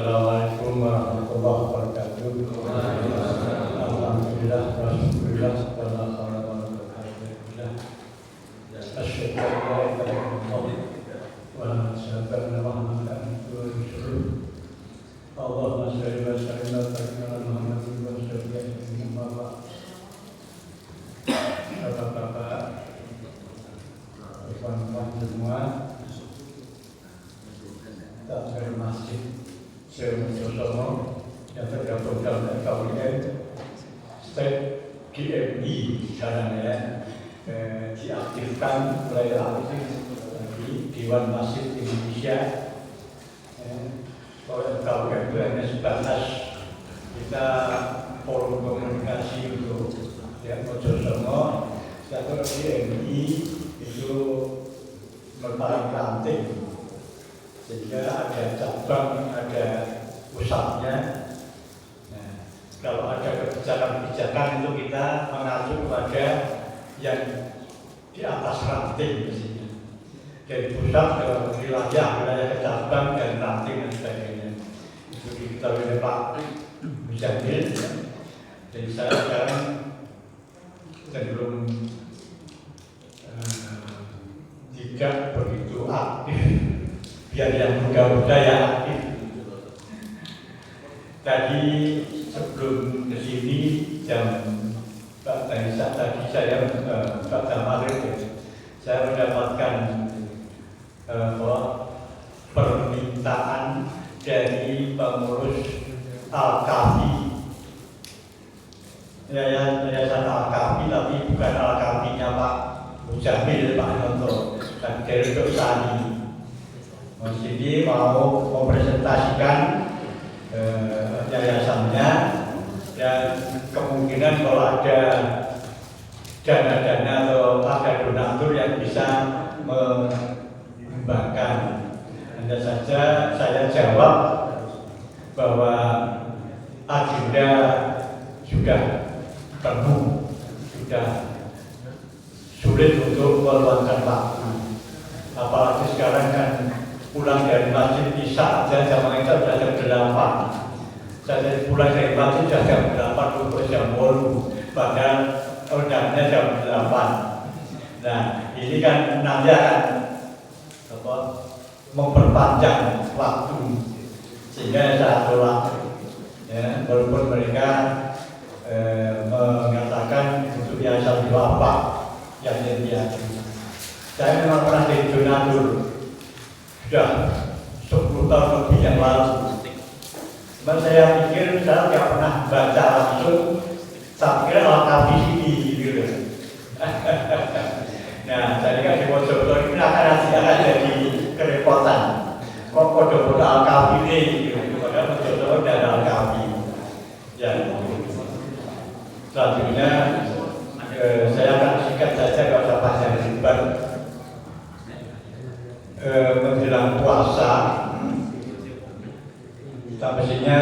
Assalamualaikum warahmatullahi wabarakatuh. Alhamdulillah, Rasulullah, Alhamdulillah. Asyhadu an la ilaha illallah wa asyhadu anna Muhammadan rasulullah. Allahumma shalli wa sallim ala Muhammadin wa sallim Bapak-bapak, ikhwan-ikhwan semua, dari masjid Semono yang tergabung dalam KWN State GMI caranya diaktifkan mulai aktif di Dewan Masjid Indonesia oleh KWN itu sebatas kita forum komunikasi untuk Mojosono satu GMI itu paling penting sehingga ada cabang, ada pusatnya. Nah, kalau ada kebijakan-kebijakan itu kita mengacu kepada yang di atas ranting mestinya. Dari pusat ke wilayah ke cabang dan ranting dan sebagainya. Itu diketahui oleh Pak Muzamil. Jadi saya sekarang cenderung tidak begitu aktif. Biar yang muda-muda yang aktif. Tadi sebelum ke sini jam tadi saya pada maghrib saya mendapatkan permintaan dari pengurus Al-Kafi, yayasan Al-Kafi, tapi bukan Al-Kafinya Pak Muzamil, Pak Nonto, dan dari Dok Sani. Di sini mau mempresentasikan yayasannya dan kemungkinan kalau ada dana-dana atau ada donatur yang bisa mengembangkan. Hanya saja saya jawab bahwa agenda sudah penuh, sudah sulit untuk meluangkan waktu. Apalagi sekarang kan pulang dari masjid Isya aja jam itu sudah jam 8. Saya pulang dari masjid sudah jam 8 untuk jam 8. Padahal undangnya jam 8. Nah, ini kan nanti akan memperpanjang waktu sehingga saya tolak. Ya, walaupun mereka mengatakan untuk yayasan apa yang dia. Saya memang pernah jadi donatur. Sudah 10 tahun lebih yang lalu. Cuma saya pikir saya tidak pernah baca langsung. Saya kira Al-Kafi ini gitu. Nah, jadi kan di Mojokerto ini akan jadi kerepotan. Kok kode-kode Al-Kafi ini gitu. Padahal Mojokerto tidak ada Al-Kafi. Ya. Selanjutnya saya akan singkat saja kalau saya panjang lebar. Menjelang puasa kita mestinya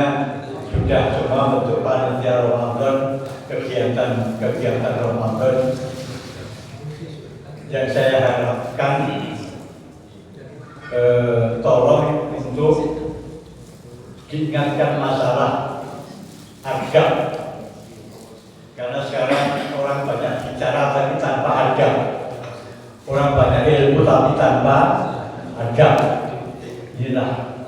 sudah semua untuk panitia Ramadan, kegiatan Ramadan yang saya harapkan tolong untuk diingatkan masalah adab, karena sekarang orang banyak bicara tapi tanpa adab, orang banyak ilmu tapi tanpa adab. Inilah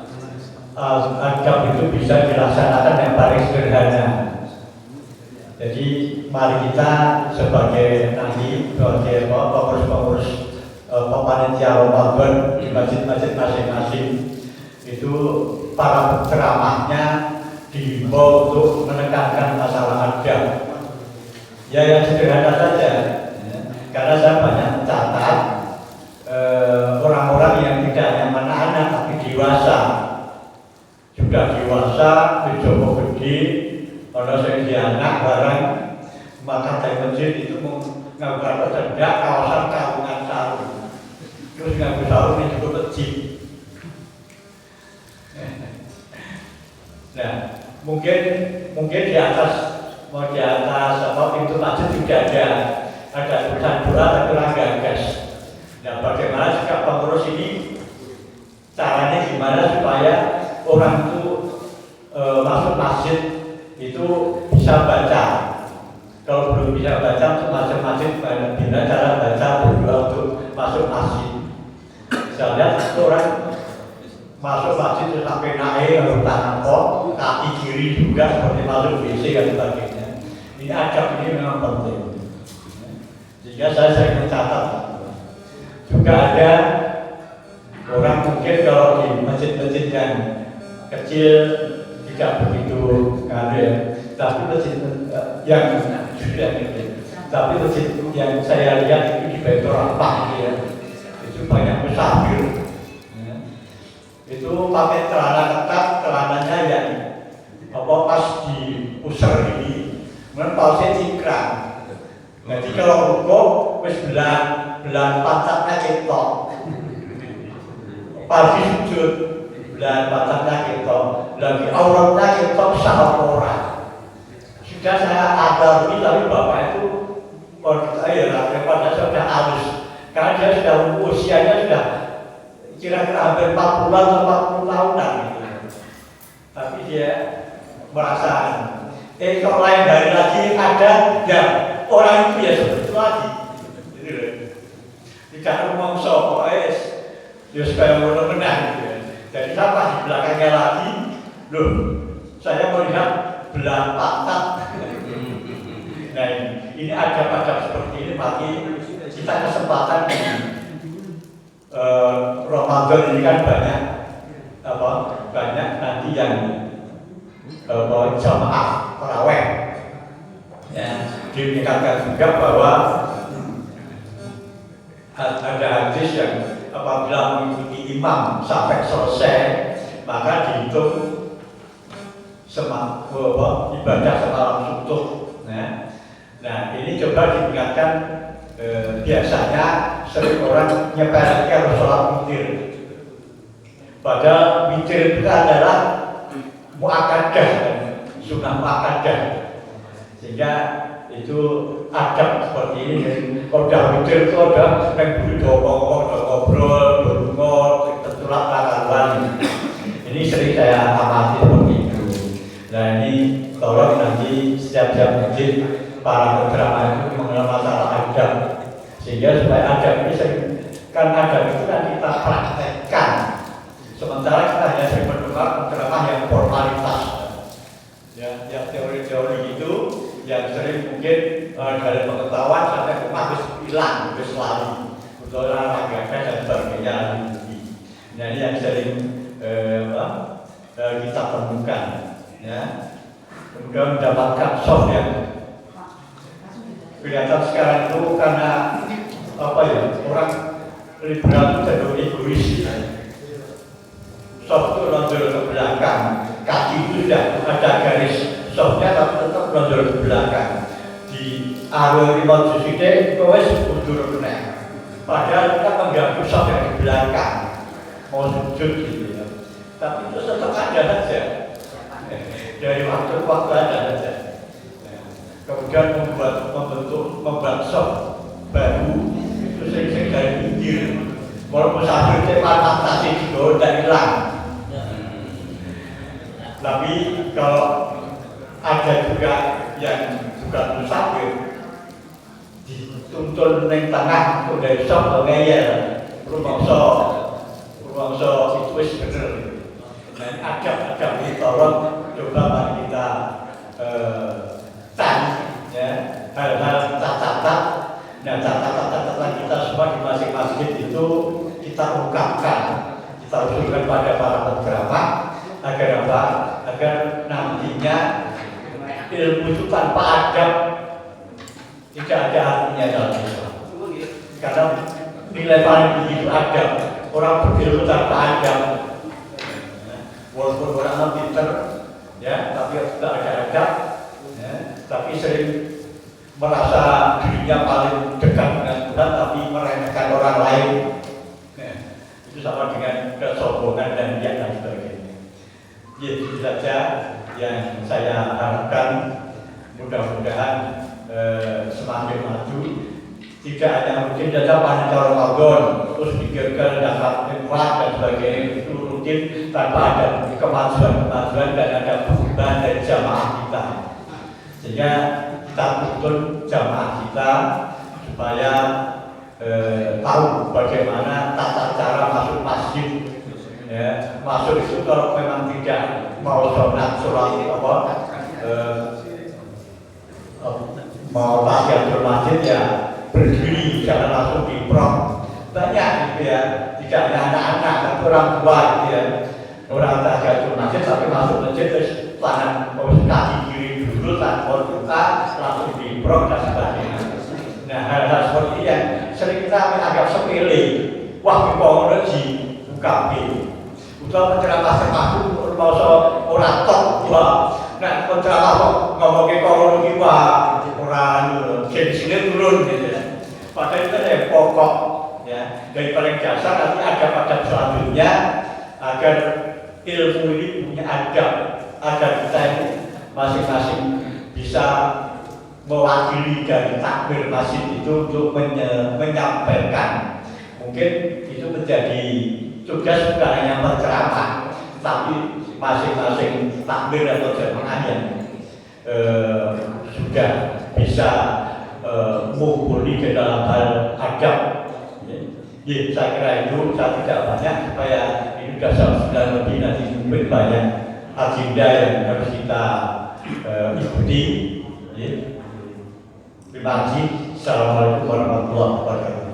adab itu bisa dilaksanakan yang paling sederhana. Jadi mari kita sebagai pengurus panitia Ramadan di masjid-masjid masing-masing itu para penceramahnya dihimbau untuk menekankan masalah adab. Ya yang sederhana saja. Karena saya banyak mencatat orang-orang yang tidak hanya anak-anak tapi dewasa, sudah dewasa, dicoba gede, kalau saya di anak barang maka dari masjid itu mengambil sendak kawasan Kapungan Saru, terus ngambil sarung ini juga masjid. Nah, mungkin di atas pintu masjid juga ada tulisan doa tapi orang gagas. Nah, bagaimana sikap pengurus ini? Caranya gimana supaya orang itu orang masuk masjid terus sampai naik lalu tangan kok, kaki kiri juga seperti masuk WC dan sebagainya. Ini adab ini memang penting. Sehingga saya sering mencatat. Juga ada orang mungkin kalau di masjid-masjid yang kecil tidak begitu ya, tapi masjid yang sudah gede. Tapi masjid yang saya lihat itu di Baitur Rahmah ya, itu banyak musafir. Itu pakai celana ketat, celananya yang pas di pusar ini, kemudian pausnya cingkrang. Jadi kalau rukuk, wis belan pancatnya ketok. Pagi sujud, belan pancatnya ketok. Lagi auratnya ketok sama orang. Sudah saya adari, tapi bapak itu daripada sudah halus, karena dia sudah usianya sudah kira-kira hampir 40 atau 40 tahunan gitu. Tapi dia merasa kalau lain dari lagi ada ya orang itu ya seperti itu lagi gitu loh. Tidak ngomong pokoknya ya supaya menang gitu ya. Jadi siapa di belakangnya lagi loh, saya melihat belah pantat. Nah ini ada seperti ini, maka kita kesempatan Ramadan ini kan banyak nanti yang jamaah tarawih ya, diingatkan juga bahwa ada hadis yang apabila mengikuti imam sampai selesai maka dihitung ibadah semalam suntuk. Nah ini coba diingatkan. Biasanya sering orang nyepelekan sholat witir. Padahal witir itu adalah muakkadah, sunnah muakkadah. Sehingga itu adab seperti ini. Kalau udah witir itu ada yang ngobrol, berumur, tertulah karuan. Ini sering saya amati seperti itu. Nah ini tolong nanti setiap jam masjid para penceramah itu mengenal masalah adab, sehingga supaya adab ini kan adab itu kan kita praktekkan, sementara kita hanya sering mendengar penceramah yang formalitas ya, yang teori-teori itu yang sering mungkin dari pengetahuan sampai habis hilang, habis lari untuk olahraga dan sebagainya. Nah ini yang sering kita temukan ya. Kemudian mendapatkan soft yang kelihatan sekarang itu karena orang liberal itu cenderung egois. Soft itu lonjol ke belakang, kaki itu sudah ada garis softnya tapi tetap lonjol ke belakang. Di area remote sini itu wes mundur kena. Padahal kita mengganggu soft yang di belakang, mau sujud gitu ya. Tapi itu tetap ada saja. Dari waktu ke waktu ada saja. Kemudian membuat soft baru itu sering-sering dari pinggir. Kalau musafir cepat fantasi juga tidak hilang. Tapi kalau ada juga yang bukan musafir dituntun di tengah untuk dari soft atau ngeyel, rumongso itu wis bener. Nah ini adab ini tolong coba mari kita cari ya, hal-hal catat. Nah catatan kita semua di masing-masing itu kita ungkapkan, kita usulkan pada para penceramah agar apa? Agar nantinya ilmu itu tanpa adab tidak ada artinya dalam Islam. Karena nilai paling tinggi itu adab. Orang berilmu tanpa adab, walaupun orang pinter, ya, tapi tidak ada adab, ya, tapi sering merasa dirinya paling dekat dengan Tuhan, tapi meremehkan orang lain. Ya, itu sama dengan kesombongan dan riya dan sebagainya. Ya, itu saja yang saya harapkan. Mudah-mudahan semakin maju. Tidak hanya mungkin saja panitia Ramadan terus pikirkan dapat ikhlas dan sebagainya itu rutin tanpa ada kemajuan dan ada perubahan dari jamaah kita. Sehingga kita tuntun jamaah kita supaya tahu bagaimana tata cara masuk masjid masuk itu kalau memang tidak mau sholat apa mau tahiyatul masjid ya berdiri, jangan langsung diprok. Banyak gitu ya, tidak hanya anak-anak tapi orang tua gitu ya. Orang tahiyatul masjid tapi masuk masjid terus tangan kaki kiri dulu, tangan buka langsung diprok dan sebagainya. Nah, hal-hal seperti yang sering kita agak sepele. Wah, kita di buka udah penceramah sematu mau orang top wah. Nah, penceramah kok ngomongin kalau lagi wah orang sini turun gitu ya. Padahal itu yang pokok ya. Dari paling dasar nanti ada pada selanjutnya agar ilmu ini punya adab, agar kita ini masing-masing bisa mewakili dari takbir masjid itu untuk menyampaikan. Mungkin itu menjadi tugas bukan hanya penceramah, tapi masing-masing takbir atau jamaah yang sudah bisa mumpuni ke dalam hal adab. Ya, saya kira itu saya tidak banyak supaya ini sudah 9 lebih nanti mungkin banyak agenda yang harus kita ikuti. Ya. Terima kasih. Assalamualaikum warahmatullahi wabarakatuh.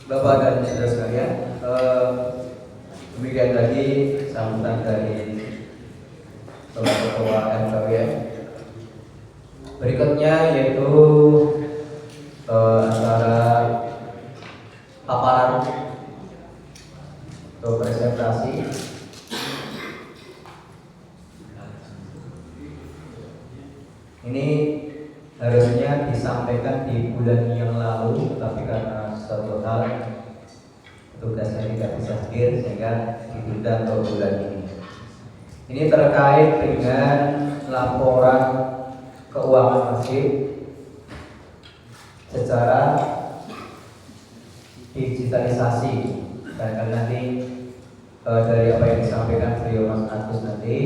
Bapak dan saudara sekalian, demikian tadi sambutan dari Bapak Ketua MKWM. Berikutnya yaitu antara paparan atau presentasi. Ini harusnya disampaikan di bulan yang lalu, tapi karena suatu hal tugasnya tidak bisa hadir sehingga ditunda untuk bulan ini. Ini terkait dengan laporan keuangan masjid secara digitalisasi. Dan nanti dari apa yang disampaikan beliau Mas Agus nanti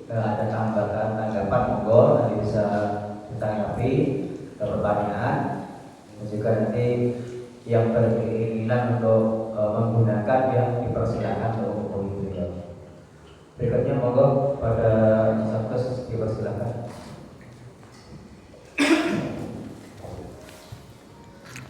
ada tambahan tanggapan, monggo nanti bisa ditanggapi pertanyaan, dan juga nanti yang berkeinginan untuk menggunakan yang dipersilakan untuk menghubungi beliau. Berikutnya monggo pada Mas Agus dipersilakan.